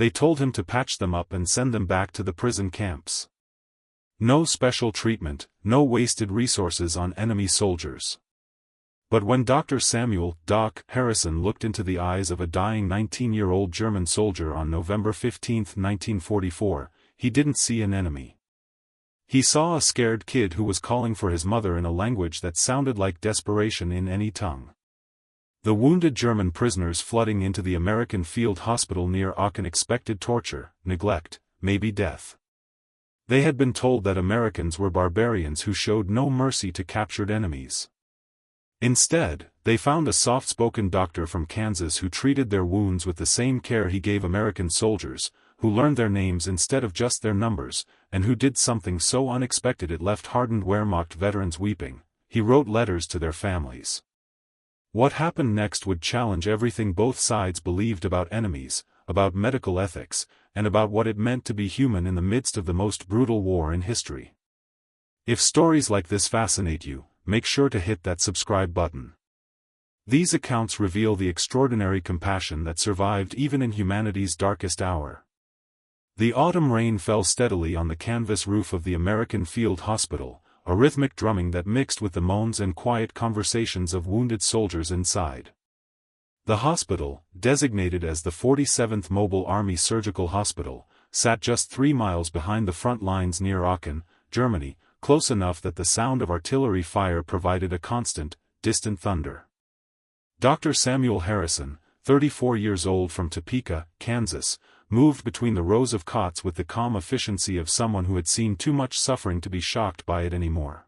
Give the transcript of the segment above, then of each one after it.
They told him to patch them up and send them back to the prison camps. No special treatment, no wasted resources on enemy soldiers. But when Dr. Samuel Doc Harrison looked into the eyes of a dying 19-year-old German soldier on November 15, 1944, he didn't see an enemy. He saw a scared kid who was calling for his mother in a language that sounded like desperation in any tongue. The wounded German prisoners flooding into the American field hospital near Aachen expected torture, neglect, maybe death. They had been told that Americans were barbarians who showed no mercy to captured enemies. Instead, they found a soft-spoken doctor from Kansas who treated their wounds with the same care he gave American soldiers, who learned their names instead of just their numbers, and who did something so unexpected it left hardened Wehrmacht veterans weeping. He wrote letters to their families. What happened next would challenge everything both sides believed about enemies, about medical ethics, and about what it meant to be human in the midst of the most brutal war in history. If stories like this fascinate you, make sure to hit that subscribe button. These accounts reveal the extraordinary compassion that survived even in humanity's darkest hour. The autumn rain fell steadily on the canvas roof of the American Field Hospital, a rhythmic drumming that mixed with the moans and quiet conversations of wounded soldiers inside. The hospital, designated as the 47th Mobile Army Surgical Hospital, sat just 3 miles behind the front lines near Aachen, Germany, close enough that the sound of artillery fire provided a constant, distant thunder. Dr. Samuel Harrison, 34 years old from Topeka, Kansas, moved between the rows of cots with the calm efficiency of someone who had seen too much suffering to be shocked by it anymore.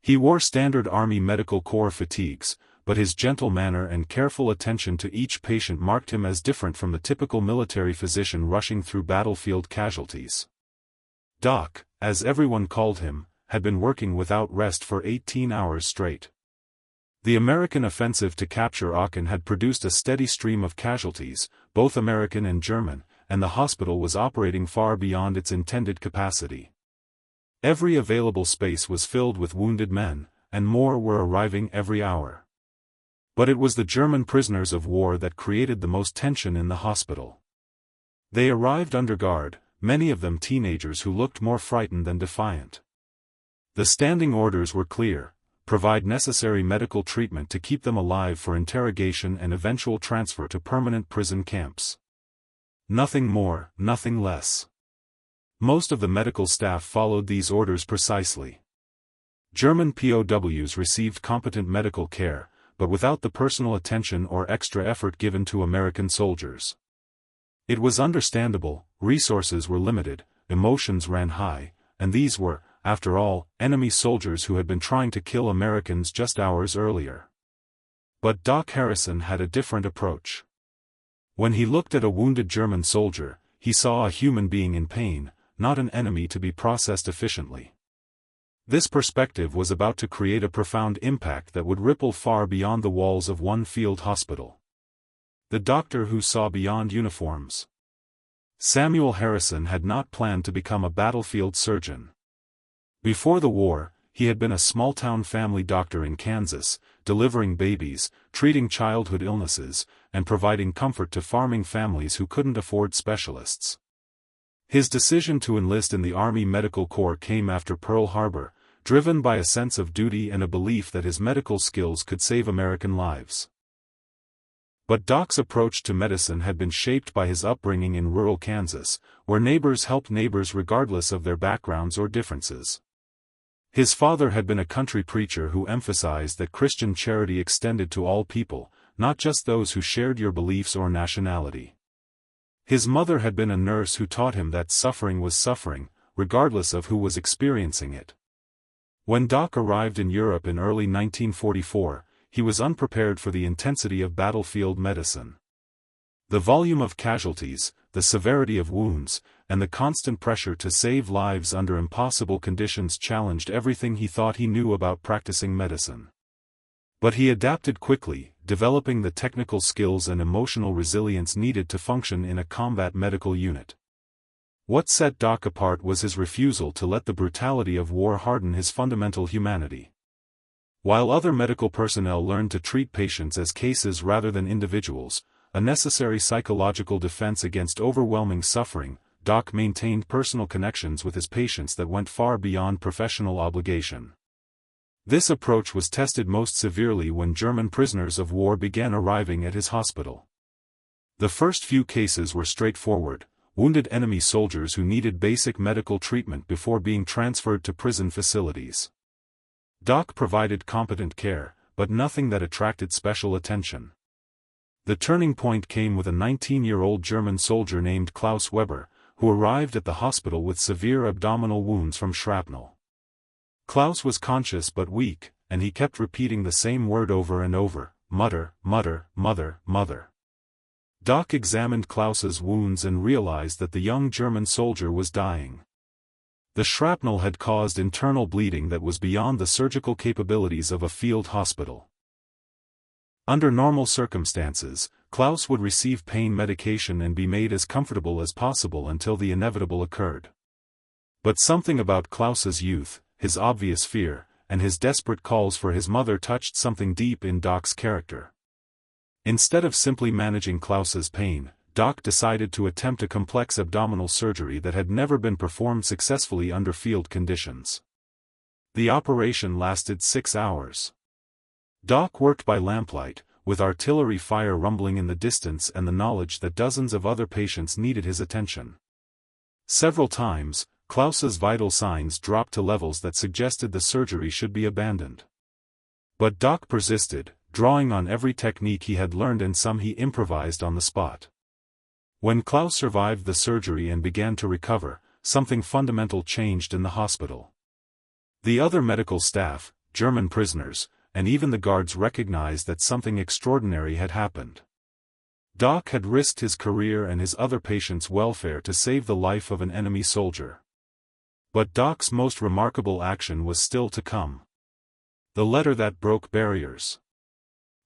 He wore standard Army Medical Corps fatigues, but his gentle manner and careful attention to each patient marked him as different from the typical military physician rushing through battlefield casualties. Doc, as everyone called him, had been working without rest for 18 hours straight. The American offensive to capture Aachen had produced a steady stream of casualties, both American and German, and the hospital was operating far beyond its intended capacity. Every available space was filled with wounded men, and more were arriving every hour. But it was the German prisoners of war that created the most tension in the hospital. They arrived under guard, many of them teenagers who looked more frightened than defiant. The standing orders were clear: provide necessary medical treatment to keep them alive for interrogation and eventual transfer to permanent prison camps. Nothing more, nothing less. Most of the medical staff followed these orders precisely. German POWs received competent medical care, but without the personal attention or extra effort given to American soldiers. It was understandable, resources were limited, emotions ran high, and these were, after all, enemy soldiers who had been trying to kill Americans just hours earlier. But Doc Harrison had a different approach. When he looked at a wounded German soldier, he saw a human being in pain, not an enemy to be processed efficiently. This perspective was about to create a profound impact that would ripple far beyond the walls of one field hospital. The doctor who saw beyond uniforms. Samuel Harrison had not planned to become a battlefield surgeon. Before the war, he had been a small-town family doctor in Kansas, delivering babies, treating childhood illnesses, and providing comfort to farming families who couldn't afford specialists. His decision to enlist in the Army Medical Corps came after Pearl Harbor, driven by a sense of duty and a belief that his medical skills could save American lives. But Doc's approach to medicine had been shaped by his upbringing in rural Kansas, where neighbors helped neighbors regardless of their backgrounds or differences. His father had been a country preacher who emphasized that Christian charity extended to all people, not just those who shared your beliefs or nationality. His mother had been a nurse who taught him that suffering was suffering, regardless of who was experiencing it. When Doc arrived in Europe in early 1944, he was unprepared for the intensity of battlefield medicine. The volume of casualties, the severity of wounds, and the constant pressure to save lives under impossible conditions challenged everything he thought he knew about practicing medicine. But he adapted quickly, developing the technical skills and emotional resilience needed to function in a combat medical unit. What set Doc apart was his refusal to let the brutality of war harden his fundamental humanity. While other medical personnel learned to treat patients as cases rather than individuals, a necessary psychological defense against overwhelming suffering, Doc maintained personal connections with his patients that went far beyond professional obligation. This approach was tested most severely when German prisoners of war began arriving at his hospital. The first few cases were straightforward, wounded enemy soldiers who needed basic medical treatment before being transferred to prison facilities. Doc provided competent care, but nothing that attracted special attention. The turning point came with a 19-year-old German soldier named Klaus Weber, who arrived at the hospital with severe abdominal wounds from shrapnel. Klaus was conscious but weak, and he kept repeating the same word over and over, "Mutter, mutter, mother, mother." Doc examined Klaus's wounds and realized that the young German soldier was dying. The shrapnel had caused internal bleeding that was beyond the surgical capabilities of a field hospital. Under normal circumstances, Klaus would receive pain medication and be made as comfortable as possible until the inevitable occurred. But something about Klaus's youth, his obvious fear, and his desperate calls for his mother touched something deep in Doc's character. Instead of simply managing Klaus's pain, Doc decided to attempt a complex abdominal surgery that had never been performed successfully under field conditions. The operation lasted 6 hours. Doc worked by lamplight, with artillery fire rumbling in the distance and the knowledge that dozens of other patients needed his attention. Several times, Klaus's vital signs dropped to levels that suggested the surgery should be abandoned. But Doc persisted, drawing on every technique he had learned and some he improvised on the spot. When Klaus survived the surgery and began to recover, something fundamental changed in the hospital. The other medical staff, German prisoners, and even the guards recognized that something extraordinary had happened. Doc had risked his career and his other patients' welfare to save the life of an enemy soldier. But Doc's most remarkable action was still to come. The letter that broke barriers.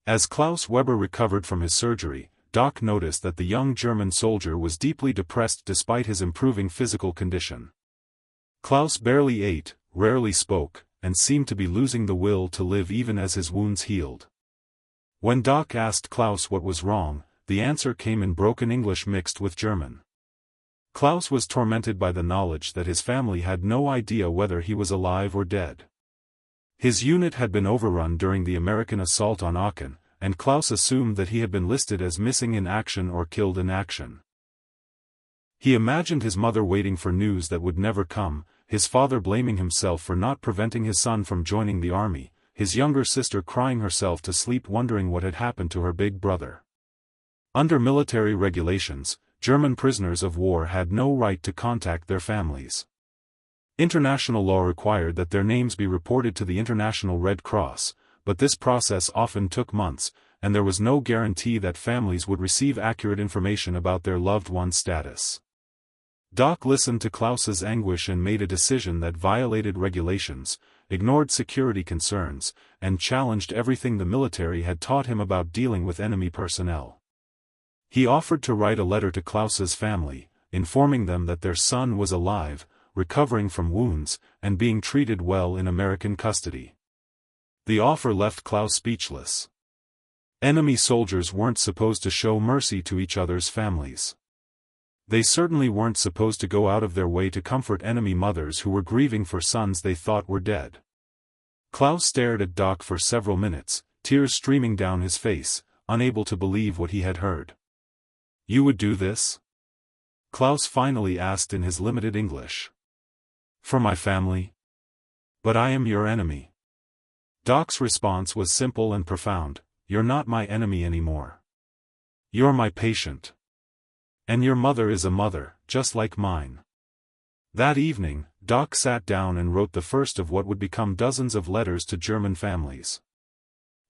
As Klaus Weber recovered from his surgery, Doc noticed that the young German soldier was deeply depressed despite his improving physical condition. Klaus barely ate, rarely spoke, and seemed to be losing the will to live even as his wounds healed. When Doc asked Klaus what was wrong, the answer came in broken English mixed with German. Klaus was tormented by the knowledge that his family had no idea whether he was alive or dead. His unit had been overrun during the American assault on Aachen, and Klaus assumed that he had been listed as missing in action or killed in action. He imagined his mother waiting for news that would never come, his father blaming himself for not preventing his son from joining the army, his younger sister crying herself to sleep wondering what had happened to her big brother. Under military regulations, German prisoners of war had no right to contact their families. International law required that their names be reported to the International Red Cross, but this process often took months, and there was no guarantee that families would receive accurate information about their loved one's status. Doc listened to Klaus's anguish and made a decision that violated regulations, ignored security concerns, and challenged everything the military had taught him about dealing with enemy personnel. He offered to write a letter to Klaus's family, informing them that their son was alive, recovering from wounds, and being treated well in American custody. The offer left Klaus speechless. Enemy soldiers weren't supposed to show mercy to each other's families. They certainly weren't supposed to go out of their way to comfort enemy mothers who were grieving for sons they thought were dead. Klaus stared at Doc for several minutes, tears streaming down his face, unable to believe what he had heard. "You would do this?" Klaus finally asked in his limited English. "For my family? But I am your enemy." Doc's response was simple and profound: "You're not my enemy anymore. You're my patient. And your mother is a mother, just like mine." That evening, Doc sat down and wrote the first of what would become dozens of letters to German families.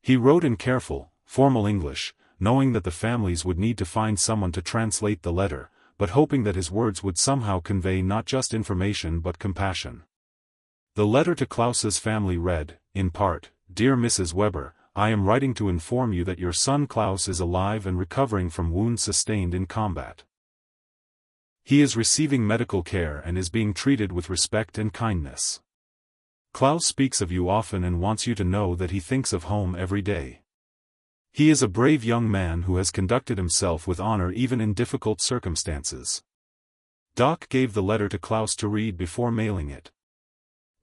He wrote in careful, formal English, knowing that the families would need to find someone to translate the letter, but hoping that his words would somehow convey not just information but compassion. The letter to Klaus's family read, in part, "Dear Mrs. Weber, I am writing to inform you that your son Klaus is alive and recovering from wounds sustained in combat. He is receiving medical care and is being treated with respect and kindness. Klaus speaks of you often and wants you to know that he thinks of home every day. He is a brave young man who has conducted himself with honor even in difficult circumstances. Doc gave the letter to Klaus to read before mailing it.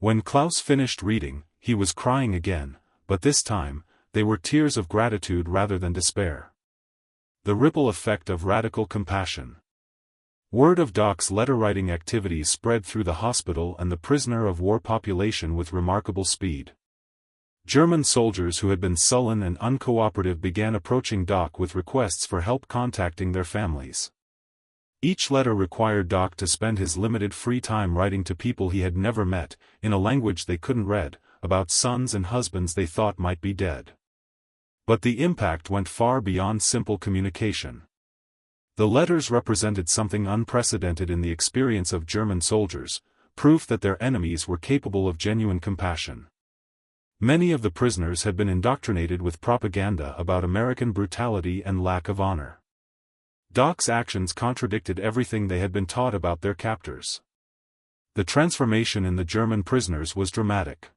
When Klaus finished reading, he was crying again, but this time, they were tears of gratitude rather than despair. The ripple effect of radical compassion. Word of Doc's letter-writing activities spread through the hospital and the prisoner of war population with remarkable speed. German soldiers who had been sullen and uncooperative began approaching Doc with requests for help contacting their families. Each letter required Doc to spend his limited free time writing to people he had never met, in a language they couldn't read, about sons and husbands they thought might be dead. But the impact went far beyond simple communication. The letters represented something unprecedented in the experience of German soldiers, proof that their enemies were capable of genuine compassion. Many of the prisoners had been indoctrinated with propaganda about American brutality and lack of honor. Doc's actions contradicted everything they had been taught about their captors. The transformation in the German prisoners was dramatic.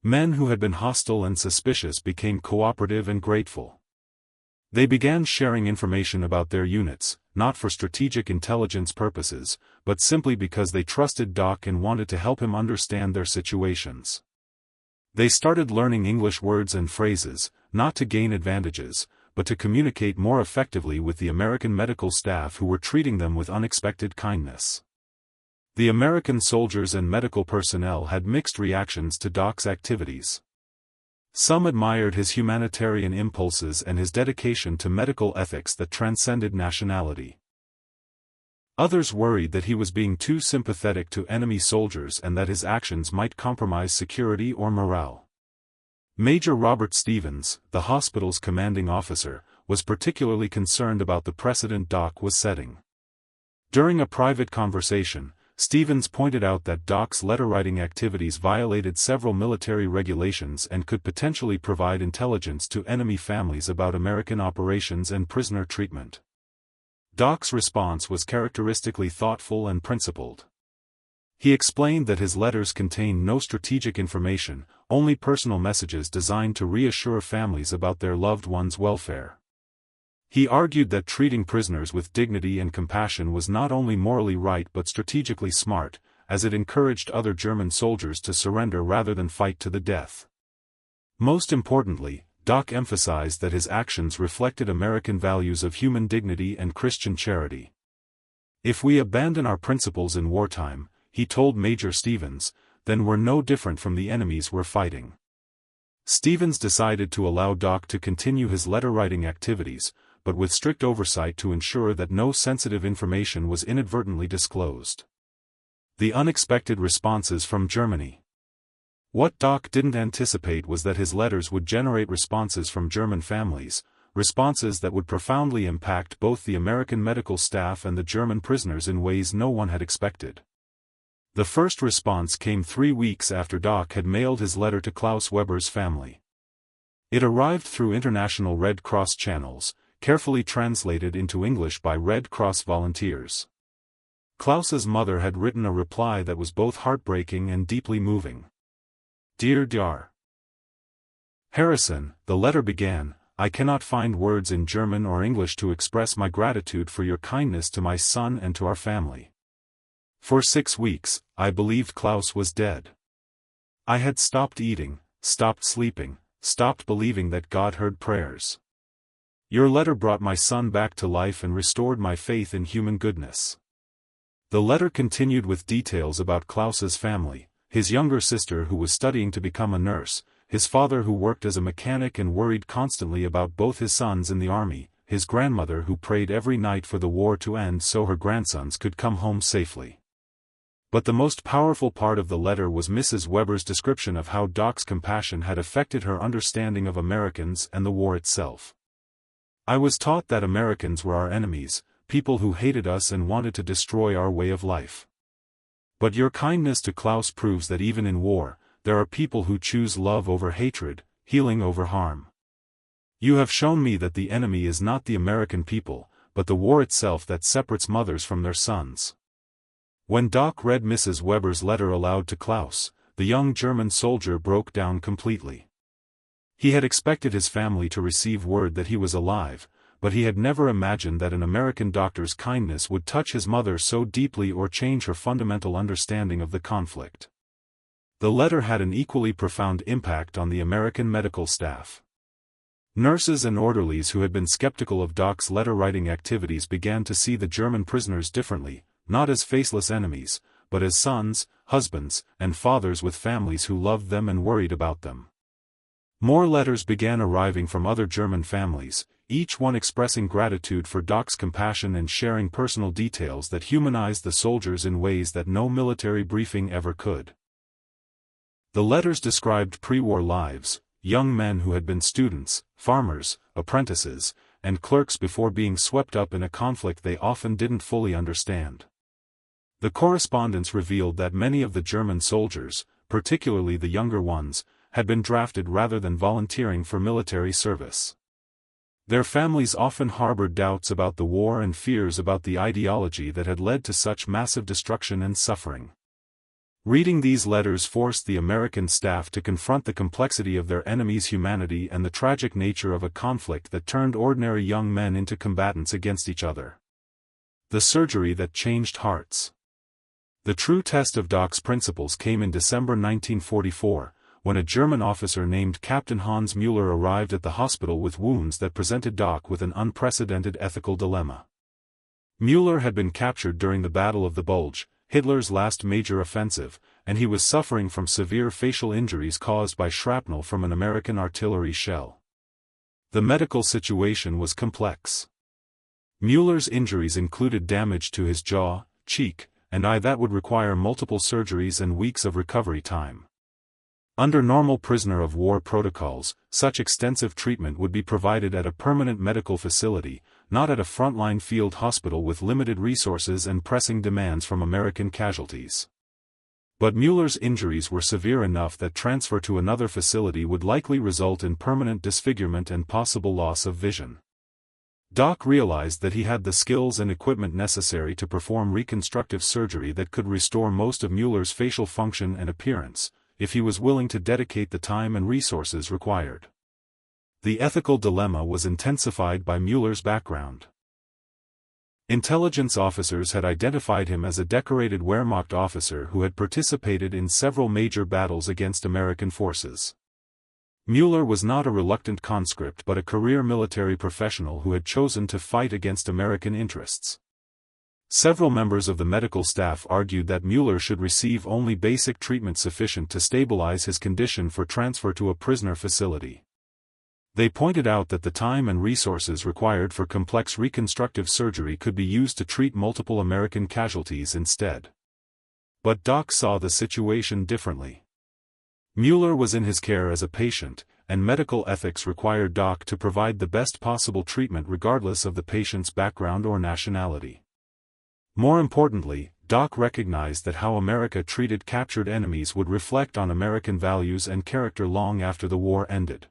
Men who had been hostile and suspicious became cooperative and grateful. They began sharing information about their units, not for strategic intelligence purposes, but simply because they trusted Doc and wanted to help him understand their situations. They started learning English words and phrases, not to gain advantages, but to communicate more effectively with the American medical staff who were treating them with unexpected kindness. The American soldiers and medical personnel had mixed reactions to Doc's activities. Some admired his humanitarian impulses and his dedication to medical ethics that transcended nationality. Others worried that he was being too sympathetic to enemy soldiers and that his actions might compromise security or morale. Major Robert Stevens, the hospital's commanding officer, was particularly concerned about the precedent Doc was setting. During a private conversation, Stevens pointed out that Doc's letter-writing activities violated several military regulations and could potentially provide intelligence to enemy families about American operations and prisoner treatment. Doc's response was characteristically thoughtful and principled. He explained that his letters contained no strategic information, only personal messages designed to reassure families about their loved ones' welfare. He argued that treating prisoners with dignity and compassion was not only morally right but strategically smart, as it encouraged other German soldiers to surrender rather than fight to the death. Most importantly, Doc emphasized that his actions reflected American values of human dignity and Christian charity. If we abandon our principles in wartime, he told Major Stevens, then we're no different from the enemies we're fighting. Stevens decided to allow Doc to continue his letter-writing activities, but with strict oversight to ensure that no sensitive information was inadvertently disclosed. The unexpected responses from Germany. What Doc didn't anticipate was that his letters would generate responses from German families, responses that would profoundly impact both the American medical staff and the German prisoners in ways no one had expected. The first response came 3 weeks after Doc had mailed his letter to Klaus Weber's family. It arrived through International Red Cross channels, carefully translated into English by Red Cross volunteers. Klaus's mother had written a reply that was both heartbreaking and deeply moving. Dear Dr. Harrison, the letter began, I cannot find words in German or English to express my gratitude for your kindness to my son and to our family. For 6 weeks, I believed Klaus was dead. I had stopped eating, stopped sleeping, stopped believing that God heard prayers. Your letter brought my son back to life and restored my faith in human goodness. The letter continued with details about Klaus's family, his younger sister who was studying to become a nurse, his father who worked as a mechanic and worried constantly about both his sons in the army, his grandmother who prayed every night for the war to end so her grandsons could come home safely. But the most powerful part of the letter was Mrs. Weber's description of how Doc's compassion had affected her understanding of Americans and the war itself. I was taught that Americans were our enemies, people who hated us and wanted to destroy our way of life. But your kindness to Klaus proves that even in war, there are people who choose love over hatred, healing over harm. You have shown me that the enemy is not the American people, but the war itself that separates mothers from their sons. When Doc read Mrs. Weber's letter aloud to Klaus, the young German soldier broke down completely. He had expected his family to receive word that he was alive, but he had never imagined that an American doctor's kindness would touch his mother so deeply or change her fundamental understanding of the conflict. The letter had an equally profound impact on the American medical staff. Nurses and orderlies who had been skeptical of Doc's letter-writing activities began to see the German prisoners differently, not as faceless enemies, but as sons, husbands, and fathers with families who loved them and worried about them. More letters began arriving from other German families, each one expressing gratitude for Doc's compassion and sharing personal details that humanized the soldiers in ways that no military briefing ever could. The letters described pre-war lives, young men who had been students, farmers, apprentices, and clerks before being swept up in a conflict they often didn't fully understand. The correspondence revealed that many of the German soldiers, particularly the younger ones, had been drafted rather than volunteering for military service. Their families often harbored doubts about the war and fears about the ideology that had led to such massive destruction and suffering. Reading these letters forced the American staff to confront the complexity of their enemy's humanity and the tragic nature of a conflict that turned ordinary young men into combatants against each other. The surgery that changed hearts. The true test of Doc's principles came in December 1944, when a German officer named Captain Hans Müller arrived at the hospital with wounds that presented Doc with an unprecedented ethical dilemma. Müller had been captured during the Battle of the Bulge, Hitler's last major offensive, and he was suffering from severe facial injuries caused by shrapnel from an American artillery shell. The medical situation was complex. Müller's injuries included damage to his jaw, cheek, and eye that would require multiple surgeries and weeks of recovery time. Under normal prisoner of war protocols, such extensive treatment would be provided at a permanent medical facility, not at a frontline field hospital with limited resources and pressing demands from American casualties. But Müller's injuries were severe enough that transfer to another facility would likely result in permanent disfigurement and possible loss of vision. Doc realized that he had the skills and equipment necessary to perform reconstructive surgery that could restore most of Müller's facial function and appearance, if he was willing to dedicate the time and resources required. The ethical dilemma was intensified by Müller's background. Intelligence officers had identified him as a decorated Wehrmacht officer who had participated in several major battles against American forces. Müller was not a reluctant conscript but a career military professional who had chosen to fight against American interests. Several members of the medical staff argued that Müller should receive only basic treatment sufficient to stabilize his condition for transfer to a prisoner facility. They pointed out that the time and resources required for complex reconstructive surgery could be used to treat multiple American casualties instead. But Doc saw the situation differently. Müller was in his care as a patient, and medical ethics required Doc to provide the best possible treatment regardless of the patient's background or nationality. More importantly, Doc recognized that how America treated captured enemies would reflect on American values and character long after the war ended.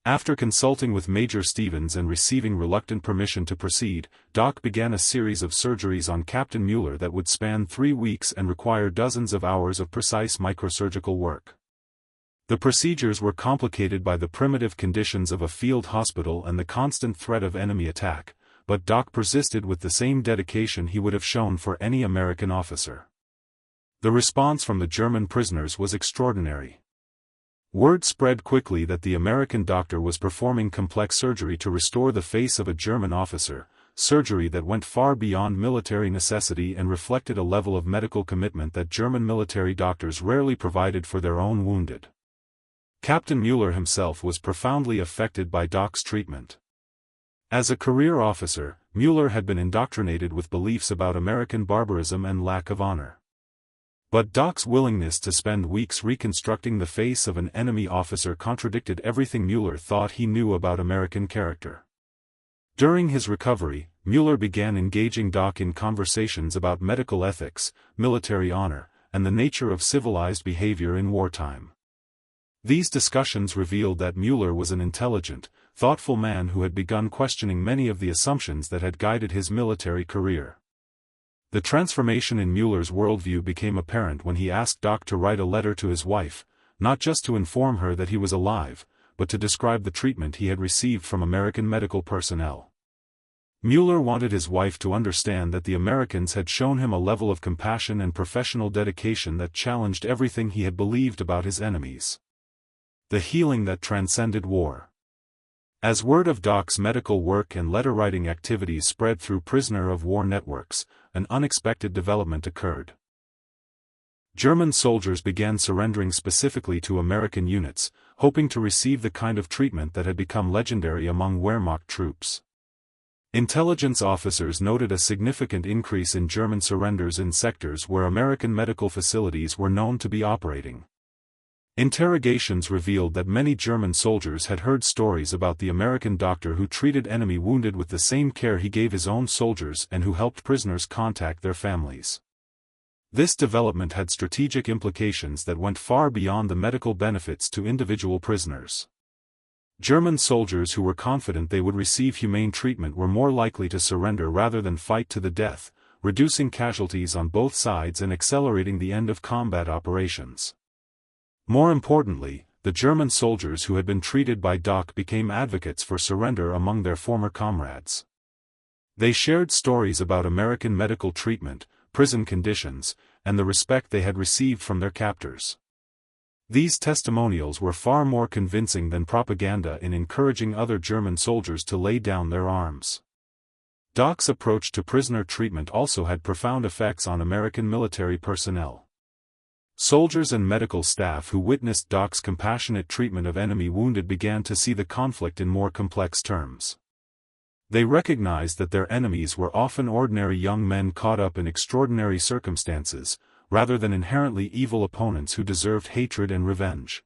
After consulting with Major Stevens and receiving reluctant permission to proceed, Doc began a series of surgeries on Captain Müller that would span 3 weeks and require dozens of hours of precise microsurgical work. The procedures were complicated by the primitive conditions of a field hospital and the constant threat of enemy attack, but Doc persisted with the same dedication he would have shown for any American officer. The response from the German prisoners was extraordinary. Word spread quickly that the American doctor was performing complex surgery to restore the face of a German officer, surgery that went far beyond military necessity and reflected a level of medical commitment that German military doctors rarely provided for their own wounded. Captain Müller himself was profoundly affected by Doc's treatment. As a career officer, Müller had been indoctrinated with beliefs about American barbarism and lack of honor. But Doc's willingness to spend weeks reconstructing the face of an enemy officer contradicted everything Müller thought he knew about American character. During his recovery, Müller began engaging Doc in conversations about medical ethics, military honor, and the nature of civilized behavior in wartime. These discussions revealed that Müller was an intelligent, thoughtful man who had begun questioning many of the assumptions that had guided his military career. The transformation in Müller's worldview became apparent when he asked Doc to write a letter to his wife, not just to inform her that he was alive, but to describe the treatment he had received from American medical personnel. Mueller wanted his wife to understand that the Americans had shown him a level of compassion and professional dedication that challenged everything he had believed about his enemies. The healing that transcended war. As word of Doc's medical work and letter-writing activities spread through prisoner of war networks, an unexpected development occurred. German soldiers began surrendering specifically to American units, hoping to receive the kind of treatment that had become legendary among Wehrmacht troops. Intelligence officers noted a significant increase in German surrenders in sectors where American medical facilities were known to be operating. Interrogations revealed that many German soldiers had heard stories about the American doctor who treated enemy wounded with the same care he gave his own soldiers and who helped prisoners contact their families. This development had strategic implications that went far beyond the medical benefits to individual prisoners. German soldiers who were confident they would receive humane treatment were more likely to surrender rather than fight to the death, reducing casualties on both sides and accelerating the end of combat operations. More importantly, the German soldiers who had been treated by Doc became advocates for surrender among their former comrades. They shared stories about American medical treatment, prison conditions, and the respect they had received from their captors. These testimonials were far more convincing than propaganda in encouraging other German soldiers to lay down their arms. Doc's approach to prisoner treatment also had profound effects on American military personnel. Soldiers and medical staff who witnessed Doc's compassionate treatment of enemy wounded began to see the conflict in more complex terms. They recognized that their enemies were often ordinary young men caught up in extraordinary circumstances, rather than inherently evil opponents who deserved hatred and revenge.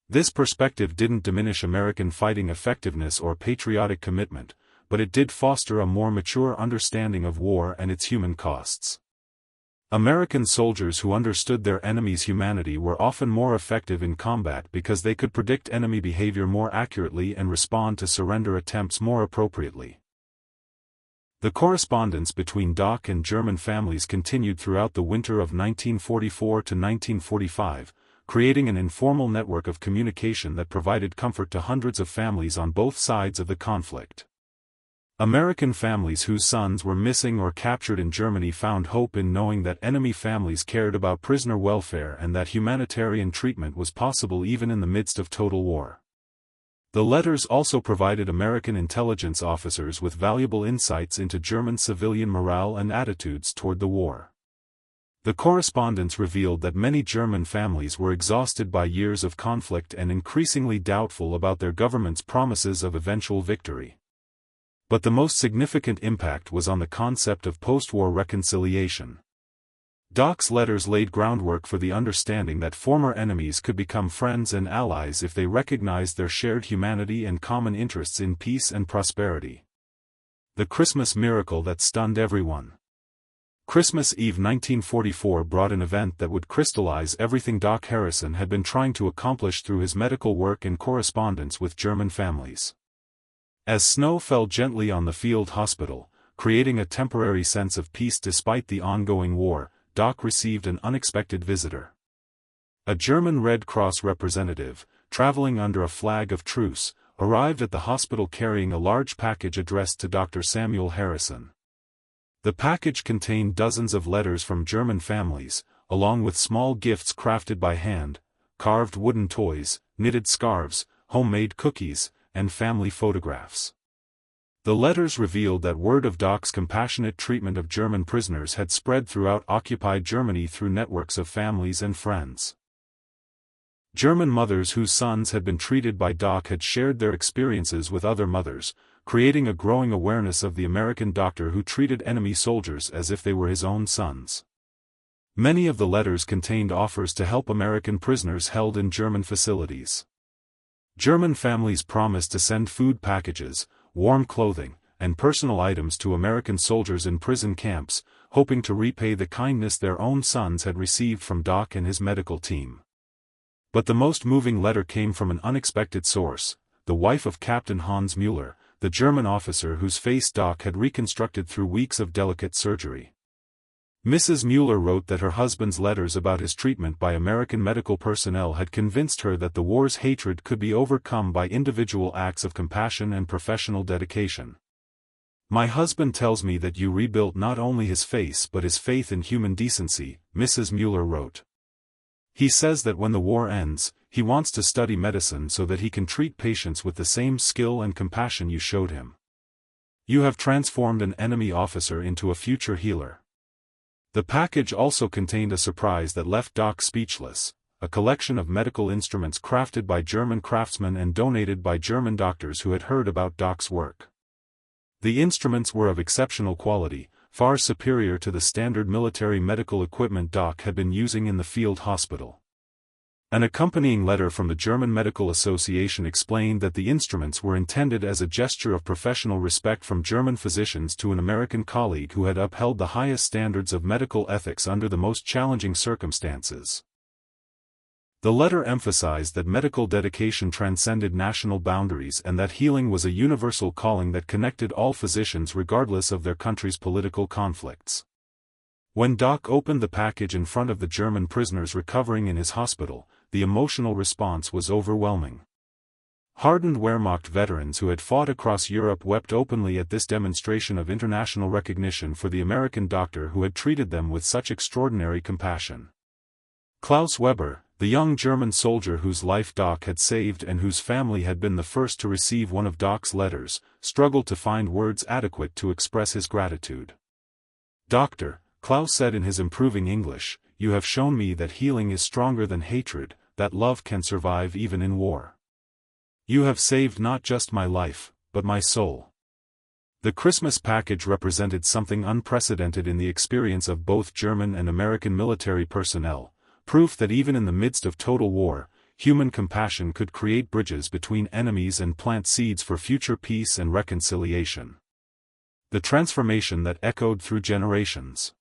This perspective didn't diminish American fighting effectiveness or patriotic commitment, but it did foster a more mature understanding of war and its human costs. American soldiers who understood their enemy's humanity were often more effective in combat because they could predict enemy behavior more accurately and respond to surrender attempts more appropriately. The correspondence between Doc and German families continued throughout the winter of 1944 to 1945, creating an informal network of communication that provided comfort to hundreds of families on both sides of the conflict. American families whose sons were missing or captured in Germany found hope in knowing that enemy families cared about prisoner welfare and that humanitarian treatment was possible even in the midst of total war. The letters also provided American intelligence officers with valuable insights into German civilian morale and attitudes toward the war. The correspondence revealed that many German families were exhausted by years of conflict and increasingly doubtful about their government's promises of eventual victory. But the most significant impact was on the concept of post-war reconciliation. Doc's letters laid groundwork for the understanding that former enemies could become friends and allies if they recognized their shared humanity and common interests in peace and prosperity. The Christmas miracle that stunned everyone. Christmas Eve 1944 brought an event that would crystallize everything Doc Harrison had been trying to accomplish through his medical work and correspondence with German families. As snow fell gently on the field hospital, creating a temporary sense of peace despite the ongoing war, Doc received an unexpected visitor. A German Red Cross representative, traveling under a flag of truce, arrived at the hospital carrying a large package addressed to Dr. Samuel Harrison. The package contained dozens of letters from German families, along with small gifts crafted by hand, carved wooden toys, knitted scarves, homemade cookies, and family photographs. The letters revealed that word of Doc's compassionate treatment of German prisoners had spread throughout occupied Germany through networks of families and friends. German mothers whose sons had been treated by Doc had shared their experiences with other mothers, creating a growing awareness of the American doctor who treated enemy soldiers as if they were his own sons. Many of the letters contained offers to help American prisoners held in German facilities. German families promised to send food packages, warm clothing, and personal items to American soldiers in prison camps, hoping to repay the kindness their own sons had received from Doc and his medical team. But the most moving letter came from an unexpected source, the wife of Captain Hans Müller, the German officer whose face Doc had reconstructed through weeks of delicate surgery. Mrs. Mueller wrote that her husband's letters about his treatment by American medical personnel had convinced her that the war's hatred could be overcome by individual acts of compassion and professional dedication. "My husband tells me that you rebuilt not only his face but his faith in human decency," Mrs. Mueller wrote. "He says that when the war ends, he wants to study medicine so that he can treat patients with the same skill and compassion you showed him. You have transformed an enemy officer into a future healer." The package also contained a surprise that left Doc speechless: a collection of medical instruments crafted by German craftsmen and donated by German doctors who had heard about Doc's work. The instruments were of exceptional quality, far superior to the standard military medical equipment Doc had been using in the field hospital. An accompanying letter from the German Medical Association explained that the instruments were intended as a gesture of professional respect from German physicians to an American colleague who had upheld the highest standards of medical ethics under the most challenging circumstances. The letter emphasized that medical dedication transcended national boundaries and that healing was a universal calling that connected all physicians regardless of their country's political conflicts. When Doc opened the package in front of the German prisoners recovering in his hospital, the emotional response was overwhelming. Hardened Wehrmacht veterans who had fought across Europe wept openly at this demonstration of international recognition for the American doctor who had treated them with such extraordinary compassion. Klaus Weber, the young German soldier whose life Doc had saved and whose family had been the first to receive one of Doc's letters, struggled to find words adequate to express his gratitude. "Doctor," Klaus said in his improving English, "you have shown me that healing is stronger than hatred, that love can survive even in war. You have saved not just my life, but my soul." The Christmas package represented something unprecedented in the experience of both German and American military personnel, proof that even in the midst of total war, human compassion could create bridges between enemies and plant seeds for future peace and reconciliation. The transformation that echoed through generations.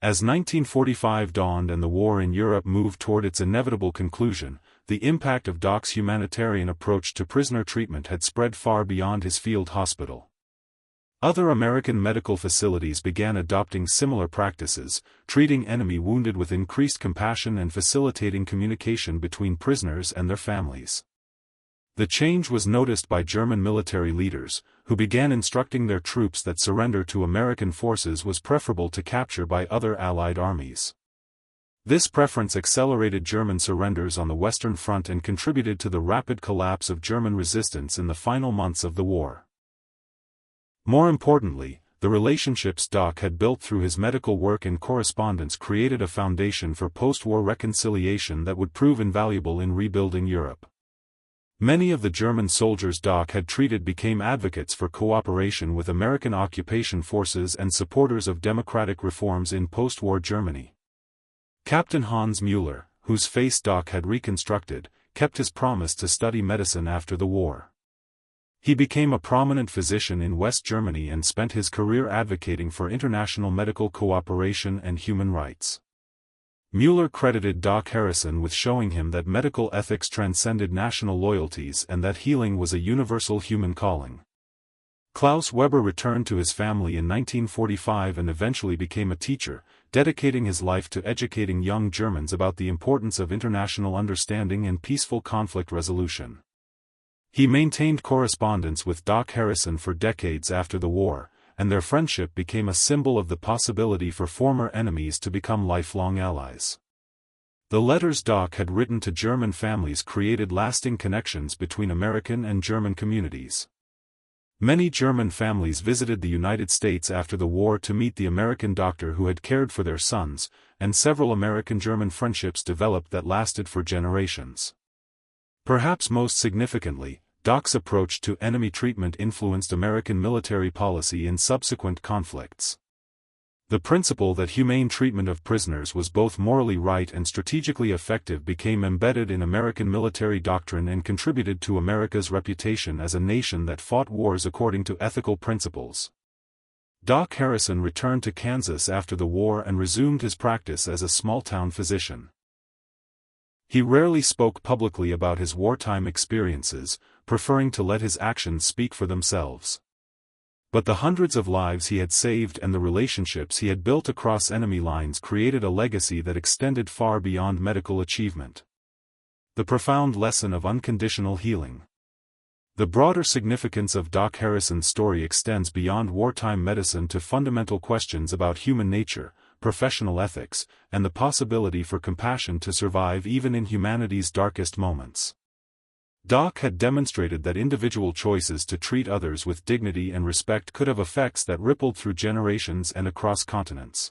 As 1945 dawned and the war in Europe moved toward its inevitable conclusion, the impact of Doc's humanitarian approach to prisoner treatment had spread far beyond his field hospital. Other American medical facilities began adopting similar practices, treating enemy wounded with increased compassion and facilitating communication between prisoners and their families. The change was noticed by German military leaders, who began instructing their troops that surrender to American forces was preferable to capture by other Allied armies. This preference accelerated German surrenders on the Western Front and contributed to the rapid collapse of German resistance in the final months of the war. More importantly, the relationships Doc had built through his medical work and correspondence created a foundation for post-war reconciliation that would prove invaluable in rebuilding Europe. Many of the German soldiers Doc had treated became advocates for cooperation with American occupation forces and supporters of democratic reforms in post-war Germany. Captain Hans Müller, whose face Doc had reconstructed, kept his promise to study medicine after the war. He became a prominent physician in West Germany and spent his career advocating for international medical cooperation and human rights. Mueller credited Doc Harrison with showing him that medical ethics transcended national loyalties and that healing was a universal human calling. Klaus Weber returned to his family in 1945 and eventually became a teacher, dedicating his life to educating young Germans about the importance of international understanding and peaceful conflict resolution. He maintained correspondence with Doc Harrison for decades after the war, and their friendship became a symbol of the possibility for former enemies to become lifelong allies. The letters Doc had written to German families created lasting connections between American and German communities. Many German families visited the United States after the war to meet the American doctor who had cared for their sons, and several American-German friendships developed that lasted for generations. Perhaps most significantly, Doc's approach to enemy treatment influenced American military policy in subsequent conflicts. The principle that humane treatment of prisoners was both morally right and strategically effective became embedded in American military doctrine and contributed to America's reputation as a nation that fought wars according to ethical principles. Doc Harrison returned to Kansas after the war and resumed his practice as a small-town physician. He rarely spoke publicly about his wartime experiences, preferring to let his actions speak for themselves. But the hundreds of lives he had saved and the relationships he had built across enemy lines created a legacy that extended far beyond medical achievement. The profound lesson of unconditional healing. The broader significance of Doc Harrison's story extends beyond wartime medicine to fundamental questions about human nature, professional ethics, and the possibility for compassion to survive even in humanity's darkest moments. Doc had demonstrated that individual choices to treat others with dignity and respect could have effects that rippled through generations and across continents.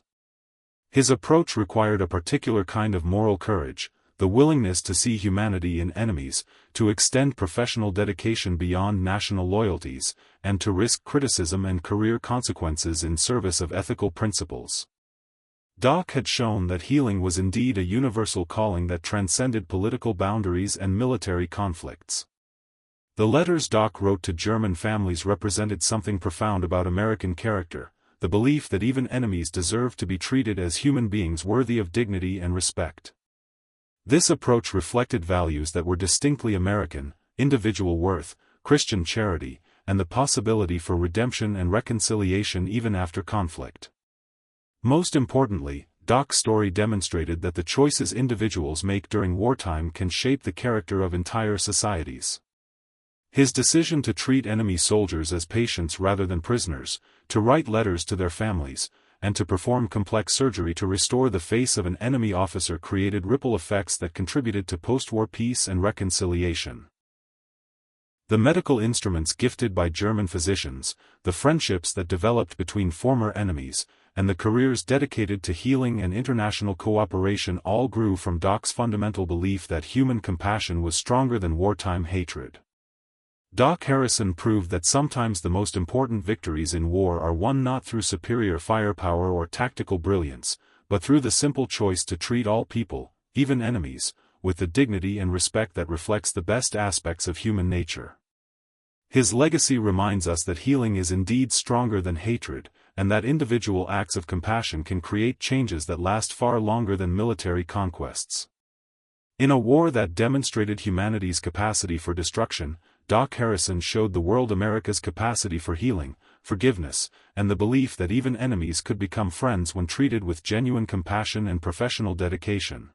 His approach required a particular kind of moral courage, the willingness to see humanity in enemies, to extend professional dedication beyond national loyalties, and to risk criticism and career consequences in service of ethical principles. Doc had shown that healing was indeed a universal calling that transcended political boundaries and military conflicts. The letters Doc wrote to German families represented something profound about American character, the belief that even enemies deserved to be treated as human beings worthy of dignity and respect. This approach reflected values that were distinctly American: individual worth, Christian charity, and the possibility for redemption and reconciliation even after conflict. Most importantly, Doc's story demonstrated that the choices individuals make during wartime can shape the character of entire societies. His decision to treat enemy soldiers as patients rather than prisoners, to write letters to their families, and to perform complex surgery to restore the face of an enemy officer created ripple effects that contributed to post-war peace and reconciliation. The medical instruments gifted by German physicians, the friendships that developed between former enemies, and the careers dedicated to healing and international cooperation all grew from Doc's fundamental belief that human compassion was stronger than wartime hatred. Doc Harrison proved that sometimes the most important victories in war are won not through superior firepower or tactical brilliance, but through the simple choice to treat all people, even enemies, with the dignity and respect that reflects the best aspects of human nature. His legacy reminds us that healing is indeed stronger than hatred, and that individual acts of compassion can create changes that last far longer than military conquests. In a war that demonstrated humanity's capacity for destruction, Doc Harrison showed the world America's capacity for healing, forgiveness, and the belief that even enemies could become friends when treated with genuine compassion and professional dedication.